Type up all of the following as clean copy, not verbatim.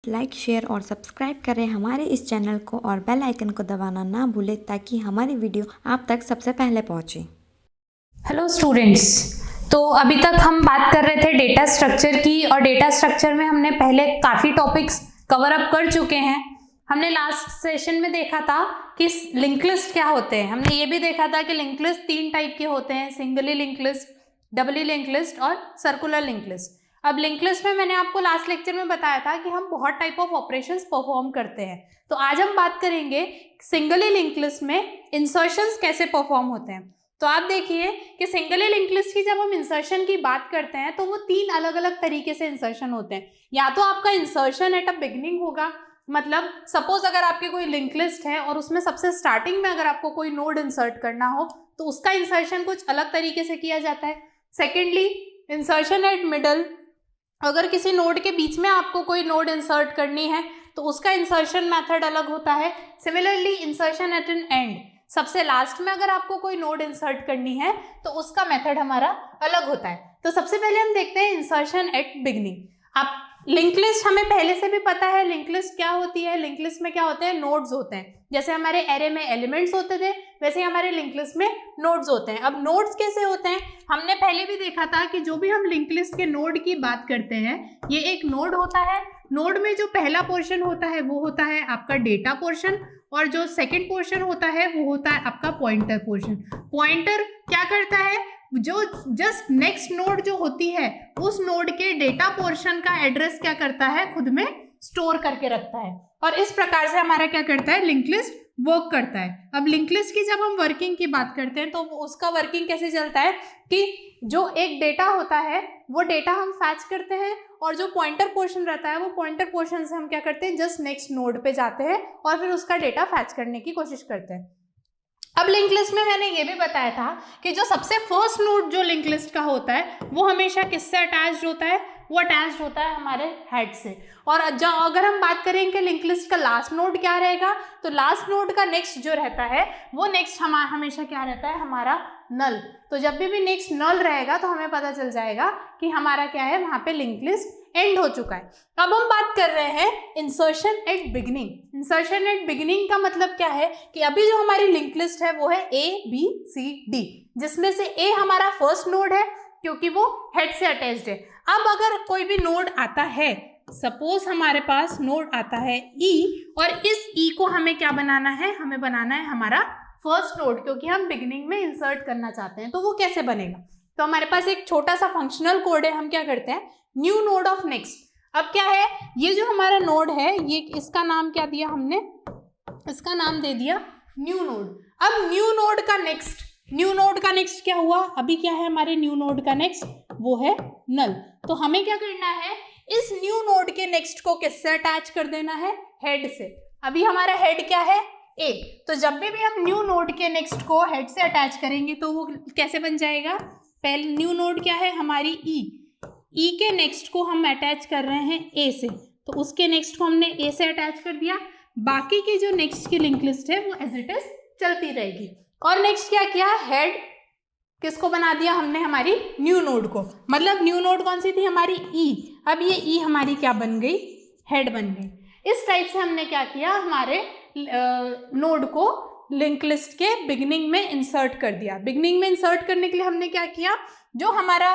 Like, share और subscribe करें हमारे इस चैनल को और बेल आइकन को दबाना ना भूलें ताकि हमारी वीडियो आप तक सबसे पहले पहुंचे। हेलो स्टूडेंट्स, तो अभी तक हम बात कर रहे थे डेटा स्ट्रक्चर की, और डेटा स्ट्रक्चर में हमने पहले काफ़ी टॉपिक्स कवर अप कर चुके हैं। हमने लास्ट सेशन में देखा था कि लिंक लिस्ट क्या होते हैं। हमने ये भी देखा था कि लिंक लिस्ट 3 टाइप के होते हैं, singly link list, doubly link list और सर्कुलर लिंक लिस्ट। अब लिंक लिस्ट में मैंने आपको लास्ट लेक्चर में बताया था कि हम बहुत टाइप ऑफ ऑपरेशंस परफॉर्म करते हैं। तो आज हम बात करेंगे सिंगली लिंक लिस्ट में इंसर्शंस कैसे परफॉर्म होते हैं। तो आप देखिए कि सिंगली लिंक लिस्ट की जब हम इंसर्शन की बात करते हैं तो वो 3 अलग अलग तरीके से इंसर्शन होते हैं। या तो आपका इंसर्शन एट अ बिगनिंग होगा, मतलब सपोज अगर आपकी कोई लिंक लिस्ट है और उसमें सबसे स्टार्टिंग में अगर आपको कोई नोड इंसर्ट करना हो तो उसका इंसर्शन कुछ अलग तरीके से किया जाता है। सेकेंडली, इंसर्शन एट मिडल, अगर किसी नोड के बीच में आपको कोई नोड इंसर्ट करनी है तो उसका इंसर्शन मेथड अलग होता है। Similarly, insertion at an end, सबसे लास्ट में अगर आपको कोई नोड इंसर्ट करनी है तो उसका मेथड हमारा अलग होता है। तो सबसे पहले हम देखते हैं इंसर्शन एट बिगनिंग। अब लिंक लिस्ट हमें पहले से भी पता है लिंक लिस्ट क्या होती है। लिंक लिस्ट में क्या होते हैं, नोड्स होते हैं। जैसे हमारे एरे में एलिमेंट्स होते थे वैसे हमारे लिंक लिस्ट में नोड्स होते हैं। अब नोड्स कैसे होते हैं, हमने पहले भी देखा था कि जो भी हम लिंक लिस्ट के नोड की बात करते हैं, ये एक नोड होता है। नोड में जो पहला पोर्शन होता है वो होता है आपका डेटा पोर्शन, और जो सेकंड पोर्शन होता है वो होता है आपका पॉइंटर पोर्शन। पॉइंटर क्या करता है, जो जस्ट नेक्स्ट नोड जो होती है उस नोड के डेटा पोर्शन का एड्रेस क्या करता है, खुद में स्टोर करके रखता है। और इस प्रकार से हमारा क्या करता है, लिंक लिस्ट वर्क करता है। अब लिंक लिस्ट की जब हम वर्किंग की बात करते हैं तो उसका वर्किंग कैसे चलता है कि जो एक डेटा होता है वो डेटा हम फैच करते हैं, और जो पॉइंटर पोर्शन रहता है वो पॉइंटर पोर्शन से हम क्या करते हैं, जस्ट नेक्स्ट नोड पे जाते हैं और फिर उसका डेटा फैच करने की कोशिश करते हैं। अब लिंक लिस्ट में मैंने ये भी बताया था कि जो सबसे फर्स्ट नोड जो लिंक लिस्ट का होता है वो हमेशा किससे अटैच्ड होता है, वो अटैच्ड होता है हमारे हेड से। और अगर हम बात करें कि लिंक लिस्ट का लास्ट नोड क्या रहेगा, तो लास्ट नोड का नेक्स्ट जो रहता है वो नेक्स्ट हमेशा क्या रहता है, हमारा नल। तो जब भी नेक्स्ट नल रहेगा तो हमें पता चल जाएगा कि हमारा क्या है, वहां पे लिंक लिस्ट एंड हो चुका है। अब हम बात कर रहे हैं insertion at beginning. Insertion at beginning का मतलब क्या है कि अभी जो हमारी लिंक लिस्ट है वो है ABCD, जिसमें से A हमारा फर्स्ट नोड है क्योंकि वो हेड से अटैच्ड है। अब अगर कोई भी नोड आता है, सपोज हमारे पास नोड आता है E, और इस E को हमें क्या बनाना है, हमें बनाना है हमारा फर्स्ट नोड, क्योंकि हम बिगिनिंग में इंसर्ट करना चाहते हैं। तो वो कैसे बनेगा, तो हमारे पास एक छोटा सा फंक्शनल कोड है। हम क्या करते हैं, न्यू नोड ऑफ नेक्स्ट। अब क्या है, ये जो हमारा नोड है ये इसका नाम क्या दिया हमने, इसका नाम दे दिया न्यू नोड। अब न्यू नोड का नेक्स्ट क्या हुआ, अभी क्या है हमारे न्यू नोड का नेक्स्ट, वो है नल। तो हमें क्या करना है, इस न्यू नोड के नेक्स्ट को किससे अटैच कर देना है, हेड से। अभी हमारा हेड क्या है, A। तो जब भी हम न्यू नोड के नेक्स्ट को हेड से अटैच करेंगे तो वो कैसे बन जाएगा, पहले न्यू नोड क्या है हमारी E के नेक्स्ट को हम अटैच कर रहे हैं A से, तो उसके नेक्स्ट को हमने A से अटैच कर दिया। बाकी की जो नेक्स्ट की लिंक लिस्ट है वो एज इट इज चलती रहेगी। और नेक्स्ट क्या किया, हेड किसको बना दिया हमने, हमारी न्यू नोड को। मतलब न्यू नोड कौन सी थी, हमारी E। अब ये E हमारी क्या बन गई, हेड बन गई। इस टाइप से हमने क्या किया, हमारे नोड को लिंक लिस्ट के बिगिनिंग में इंसर्ट कर दिया। बिगिनिंग में इंसर्ट करने के लिए हमने क्या किया, जो हमारा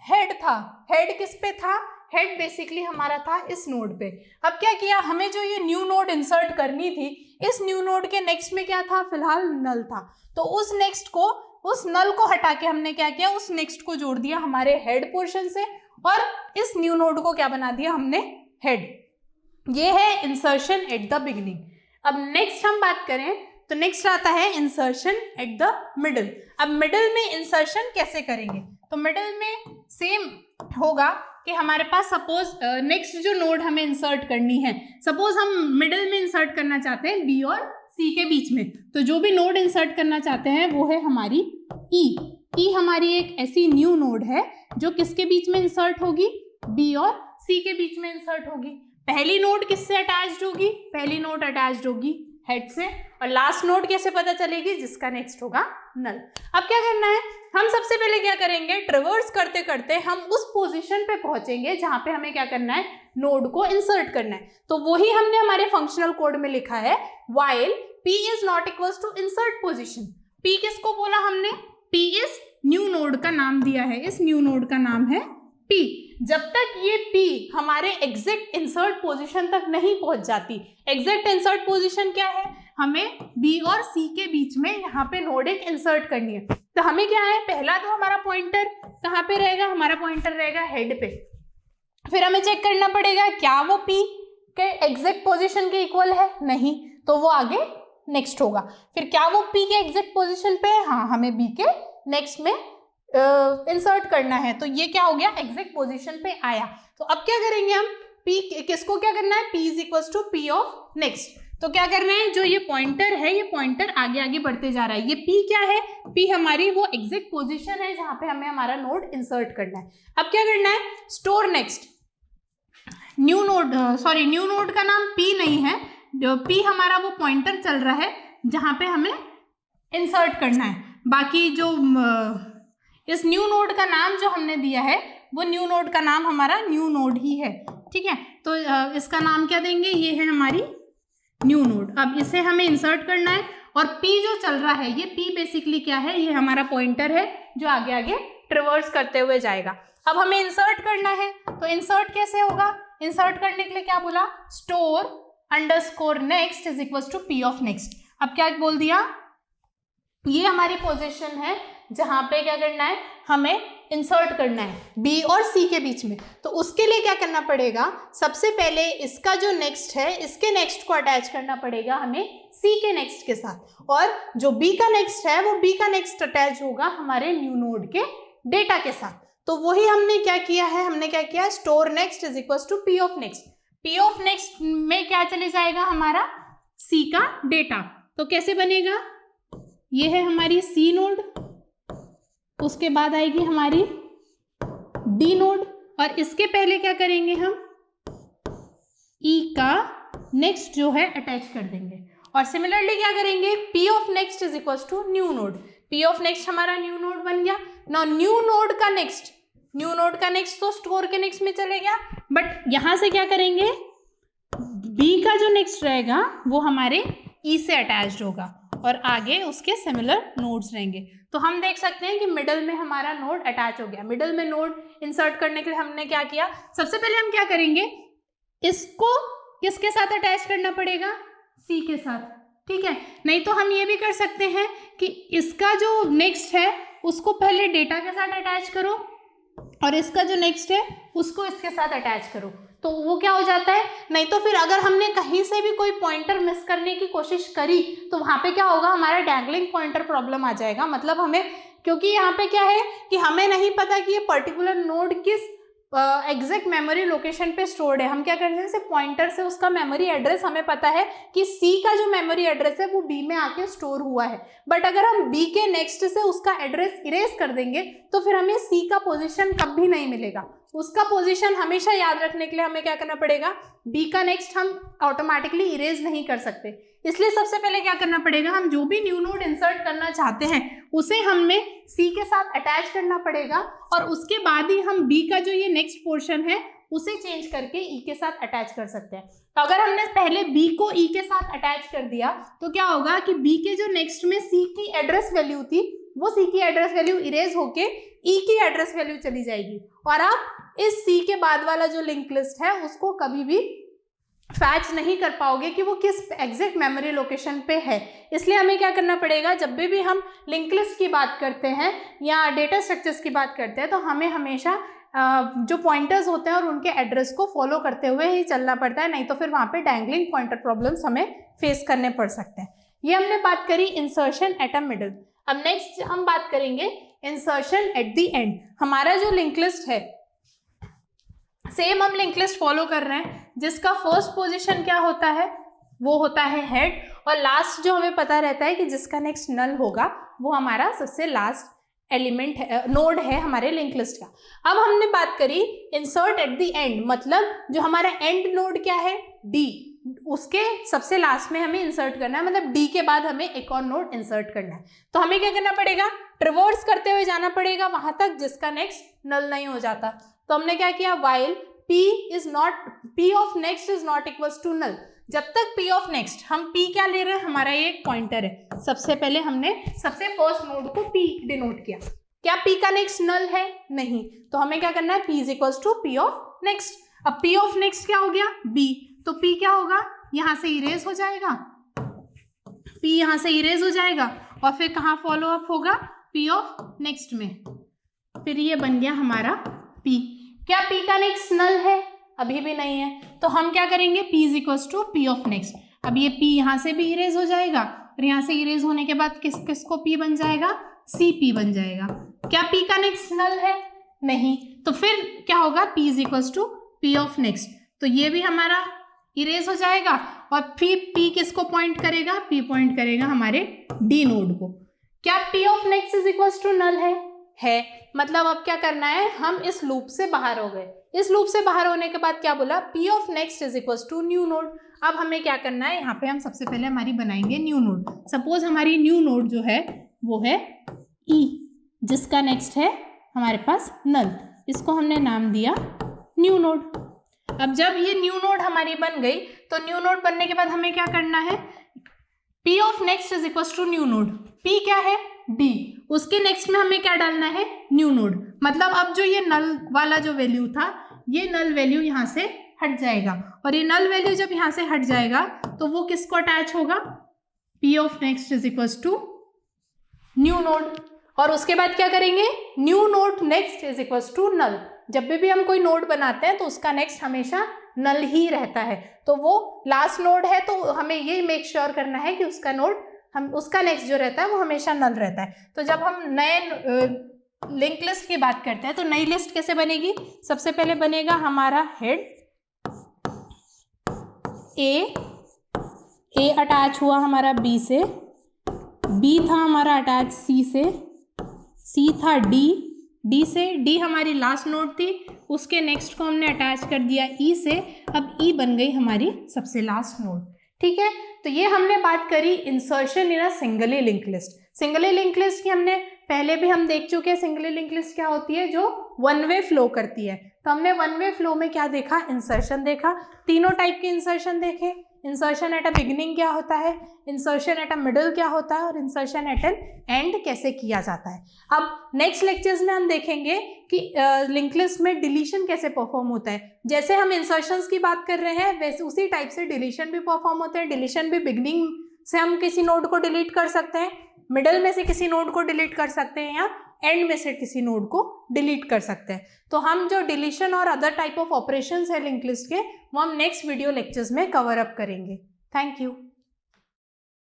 हेड था, हेड किस पे था, हेड बेसिकली हमारा था इस नोड पे। अब क्या किया, हमें जो ये न्यू नोड इंसर्ट करनी थी, इस न्यू नोड के नेक्स्ट में क्या था, फिलहाल नल था। तो उस नेक्स्ट को, उस नल को हटा के हमने क्या किया, उस नेक्स्ट को जोड़ दिया हमारे हेड पोर्शन से, और इस न्यू नोड को क्या बना दिया हमने, हेड। ये है इंसर्शन एट द बिगिनिंग। अब नेक्स्ट हम बात करें तो नेक्स्ट आता है इंसर्शन एट द मिडल। अब मिडल में इंसर्शन कैसे करेंगे, तो मिडल में सेम होगा कि हमारे पास सपोज नेक्स्ट जो नोड हमें इंसर्ट करनी है, सपोज हम मिडल में इंसर्ट करना चाहते हैं B और C के बीच में, तो जो भी नोड इंसर्ट करना चाहते हैं वो है हमारी E हमारी एक ऐसी न्यू नोड है जो किसके बीच में इंसर्ट होगी, B और C के बीच में इंसर्ट होगी। पहली नोड किससे अटैच्ड होगी, पहली नोड अटैच्ड होगी हेड से, और लास्ट नोड कैसे पता चलेगी? जिसका नेक्स्ट होगा नल। अब क्या करना है, हम सबसे पहले क्या करेंगे, ट्रिवर्स करते करते हम उस पोजीशन पे पहुंचेंगे जहां पे हमें क्या करना है, नोड को इंसर्ट करना है। तो वही हमने हमारे फंक्शनल कोड में लिखा है, while p is not equals to insert position. p किसको बोला हमने? p इस न्यू नोड का नाम दिया है, इस न्यू नोड का नाम है p। जब तक ये p हमारे एग्जैक्ट इंसर्ट पोजीशन तक नहीं पहुंच जाती, एग्जैक्ट इंसर्ट पोजीशन क्या है, हमें b और c के बीच में यहाँ पे नोड एक इंसर्ट करनी है। तो हमें क्या है, पहला तो हमारा पॉइंटर कहाँ पे रहेगा, हमारा पॉइंटर रहेगा हेड पे। फिर हमें चेक करना पड़ेगा क्या वो p के एग्जैक्ट पोजीशन के इक्वल है, नहीं, तो वो आगे नेक्स्ट होगा। फिर क्या वो p के एग्जैक्ट पोजीशन पे है, हाँ, हमें b के नेक्स्ट में इंसर्ट करना है। तो ये क्या हो गया, एग्जैक्ट पोजीशन पे आया। तो अब क्या करेंगे हम, p किसको क्या करना है, p is equal to p of next. तो क्या करना है, जो ये पॉइंटर है, ये पॉइंटर आगे आगे बढ़ते जा रहा है। ये p क्या है, p हमारी वो एग्जैक्ट पोजीशन है जहां पे हमें हमारा नोड इंसर्ट करना है। अब क्या करना है, store next new node, sorry new node का नाम p नहीं है, जो p हमारा वो पॉइंटर चल रहा है जहां पे हमें इंसर्ट करना है। बाकी जो इस न्यू नोड का नाम जो हमने दिया है, वो न्यू नोड का नाम हमारा न्यू नोड ही है, ठीक है। तो इसका नाम क्या देंगे, ये है हमारी न्यू नोड। अब इसे हमें इंसर्ट करना है और p जो चल रहा है, ये p बेसिकली क्या है, ये हमारा पॉइंटर है जो आगे आगे ट्रिवर्स करते हुए जाएगा। अब हमें इंसर्ट करना है, तो इंसर्ट कैसे होगा, इंसर्ट करने के लिए क्या बोला, store underscore next is equal to p of next. अब क्या बोल दिया, ये हमारी पोजीशन है जहां पे क्या करना है, हमें इंसर्ट करना है b और c के बीच में। तो उसके लिए क्या करना पड़ेगा, सबसे पहले इसका जो नेक्स्ट है, इसके नेक्स्ट को अटैच करना पड़ेगा हमें c के नेक्स्ट के साथ, और जो b का नेक्स्ट है वो b का नेक्स्ट अटैच होगा हमारे न्यू नोड के डेटा के साथ। तो वही हमने क्या किया है, हमने क्या किया, store next is equal to p of next. p of next में क्या चले जाएगा, हमारा c का डेटा। तो कैसे बनेगा, ये है हमारी c नोड, उसके बाद आएगी हमारी d नोड, और इसके पहले क्या करेंगे हम, e का नेक्स्ट जो है अटैच कर देंगे। और सिमिलरली क्या करेंगे, p of next is equal to new node. p of next हमारा न्यू नोड बन गया। ना न्यू नोड का नेक्स्ट तो स्टोर के नेक्स्ट में चले गया, बट यहां से क्या करेंगे, b का जो नेक्स्ट रहेगा वो हमारे e से अटैच्ड होगा और आगे उसके सिमिलर नोड्स रहेंगे। तो हम देख सकते हैं कि मिडल में हमारा नोड अटैच हो गया। मिडल में नोड इंसर्ट करने के लिए हमने क्या किया, सबसे पहले हम क्या करेंगे, इसको किसके साथ अटैच करना पड़ेगा, c के साथ, ठीक है। नहीं तो हम ये भी कर सकते हैं कि इसका जो नेक्स्ट है उसको पहले डेटा के साथ अटैच करो और इसका जो नेक्स्ट है उसको इसके साथ अटैच करो। तो वो क्या हो जाता है, नहीं तो फिर अगर हमने कहीं से भी कोई पॉइंटर मिस करने की कोशिश करी तो वहां पे क्या होगा, हमारा डैंगलिंग पॉइंटर प्रॉब्लम आ जाएगा। मतलब हमें, क्योंकि यहाँ पे क्या है कि हमें नहीं पता कि ये पर्टिकुलर नोड किस एग्जैक्ट मेमोरी लोकेशन पे स्टोर्ड है। हम क्या करते हैं, सिर्फ पॉइंटर से उसका मेमोरी एड्रेस हमें पता है कि C का जो मेमोरी एड्रेस है वो B में आके स्टोर हुआ है, बट अगर हम B के नेक्स्ट से उसका एड्रेस इरेज कर देंगे तो फिर हमें C का पोजीशन कभी नहीं मिलेगा। उसका पोजीशन हमेशा याद रखने के लिए हमें क्या करना पड़ेगा, B का नेक्स्ट हम ऑटोमेटिकली इरेज नहीं कर सकते। इसलिए सबसे पहले क्या करना पड़ेगा, हम जो भी न्यू नोड इंसर्ट करना चाहते हैं उसे हमें C के साथ अटैच करना पड़ेगा और उसके बाद ही हम B का जो ये नेक्स्ट पोर्शन है उसे चेंज करके E के साथ अटैच कर सकते हैं। तो अगर हमने पहले B को E के साथ अटैच कर दिया तो क्या होगा कि B के जो नेक्स्ट में C की एड्रेस वैल्यू थी वो C की एड्रेस वैल्यू इरेज होके E की एड्रेस वैल्यू चली जाएगी और आप इस C के बाद वाला जो लिंक लिस्ट है उसको कभी भी फैच नहीं कर पाओगे कि वो किस एग्जैक्ट मेमोरी लोकेशन पे है। इसलिए हमें क्या करना पड़ेगा, जब भी हम लिंक लिस्ट की बात करते हैं या डेटा स्ट्रक्चर्स की बात करते हैं तो हमें हमेशा जो पॉइंटर्स होते हैं और उनके एड्रेस को फॉलो करते हुए ही चलना पड़ता है, नहीं तो फिर वहाँ पे डैंगलिंग पॉइंटर प्रॉब्लम्स हमें फेस करने पड़ सकते हैं। ये हमने बात करी इंसर्शन एट अ मिडल। अब नेक्स्ट हम बात करेंगे इंसर्शन एट द एंड। हमारा जो लिंक लिस्ट है सेम हम लिंक लिस्ट फॉलो कर रहे हैं, जिसका फर्स्ट पोजीशन क्या होता है, वो होता है हेड, और लास्ट जो हमें पता रहता है कि जिसका नेक्स्ट नल होगा वो हमारा सबसे लास्ट एलिमेंट है, नोड है हमारे लिंक लिस्ट का। अब हमने बात करी इंसर्ट एट द एंड, मतलब जो हमारा एंड नोड क्या है, D। उसके सबसे लास्ट में हमें इंसर्ट करना है, मतलब डी के बाद हमें एक और नोड इंसर्ट करना है। तो हमें क्या करना पड़ेगा, ट्रिवर्स करते हुए जाना पड़ेगा वहां तक जिसका नेक्स्ट नल नहीं हो जाता। तो हमने क्या किया, while p of next is not equals to null, जब तक p ऑफ नेक्स्ट, हम p क्या ले रहे हैं, हमारा ये एक पॉइंटर है, सबसे पहले हमने सबसे फर्स्ट नोड को p डिनोट किया, क्या p का नेक्स्ट नल है, नहीं, तो हमें क्या करना है, p is equals to p of next. अब p ऑफ नेक्स्ट क्या हो गया, b, तो p क्या होगा, यहां से इरेज हो जाएगा, p यहां से इरेज हो जाएगा और फिर कहाँ फॉलो अप होगा, p ऑफ नेक्स्ट में, फिर ये बन गया हमारा p। क्या p का नेक्स्ट नल है, अभी भी नहीं है, तो हम क्या करेंगे, p is equals to p of next. अब ये p यहां से भी इरेज हो जाएगा और यहां से इरेज होने के बाद किसको p बन जाएगा, cp बन जाएगा। क्या p का नेक्स्ट नल है, नहीं, तो फिर क्या होगा, p is equals to p of next, तो ये भी हमारा इरेज हो जाएगा और फिर p किसको पॉइंट करेगा, p पॉइंट करेगा हमारे d नोड को। क्या p of next is equals to null है, मतलब अब क्या करना है, हम इस लूप से बाहर हो गए। इस लूप से बाहर होने के बाद क्या बोला, p of next is equals to new node. अब हमें क्या करना है, यहाँ पे हम सबसे पहले हमारी बनाएंगे न्यू नोड। सपोज हमारी न्यू नोड जो है वो है e, जिसका नेक्स्ट है हमारे पास नल, इसको हमने नाम दिया न्यू नोड। अब जब ये न्यू नोड हमारी बन गई, तो न्यू नोड बनने के बाद हमें क्या करना है, p of next is equals to new node, p क्या है, d, उसके नेक्स्ट में हमें क्या डालना है, न्यू नोड। मतलब अब जो ये नल वाला जो वैल्यू था, ये नल वैल्यू यहाँ से हट जाएगा और ये नल वैल्यू जब यहाँ से हट जाएगा तो वो किसको अटैच होगा, p of next is equals to new node. और उसके बाद क्या करेंगे, new node next is equals to null. जब भी हम कोई नोड बनाते हैं तो उसका नेक्स्ट हमेशा नल ही रहता है, तो वो लास्ट नोड है तो हमें ये मेक श्योर करना है कि उसका नोड, हम उसका नेक्स्ट जो रहता है वो हमेशा नल रहता है। तो जब हम नए लिंक लिस्ट की बात करते हैं तो नई लिस्ट कैसे बनेगी, सबसे पहले बनेगा हमारा हेड ए अटैच हुआ हमारा b से, b था हमारा अटैच c से, c था d से, d हमारी लास्ट नोड थी, उसके नेक्स्ट को हमने अटैच कर दिया e से, अब e बन गई हमारी सबसे लास्ट नोड। ठीक है, तो ये हमने बात करी insertion in a singly link list. Singly link list की हमने पहले भी हम देख चुके हैं, सिंगली लिंक लिस्ट क्या होती है, जो वन वे फ्लो करती है। तो हमने वन वे फ्लो में क्या देखा, इंसर्शन देखा, तीनों टाइप के इंसर्शन देखे। इंसर्शन एट अ बिगिनिंग क्या होता है, इंसर्शन एट अ मिडल क्या होता है और इंसर्शन एट एन एंड कैसे किया जाता है। अब नेक्स्ट लेक्चर्स में हम देखेंगे कि लिंक लिस्ट में डिलीशन कैसे परफॉर्म होता है। जैसे हम इंसर्शंस की बात कर रहे हैं वैसे उसी टाइप से डिलीशन भी परफॉर्म होते हैं। डिलीशन भी बिगिनिंग से हम किसी नोड को डिलीट कर सकते हैं, मिडल में से किसी नोड को डिलीट कर सकते हैं या एंड में से किसी नोड को डिलीट कर सकते हैं। तो हम जो डिलीशन और अदर टाइप ऑफ ऑपरेशंस है लिंक लिस्ट के, वो हम नेक्स्ट वीडियो लेक्चर्स में कवर अप करेंगे। Thank you.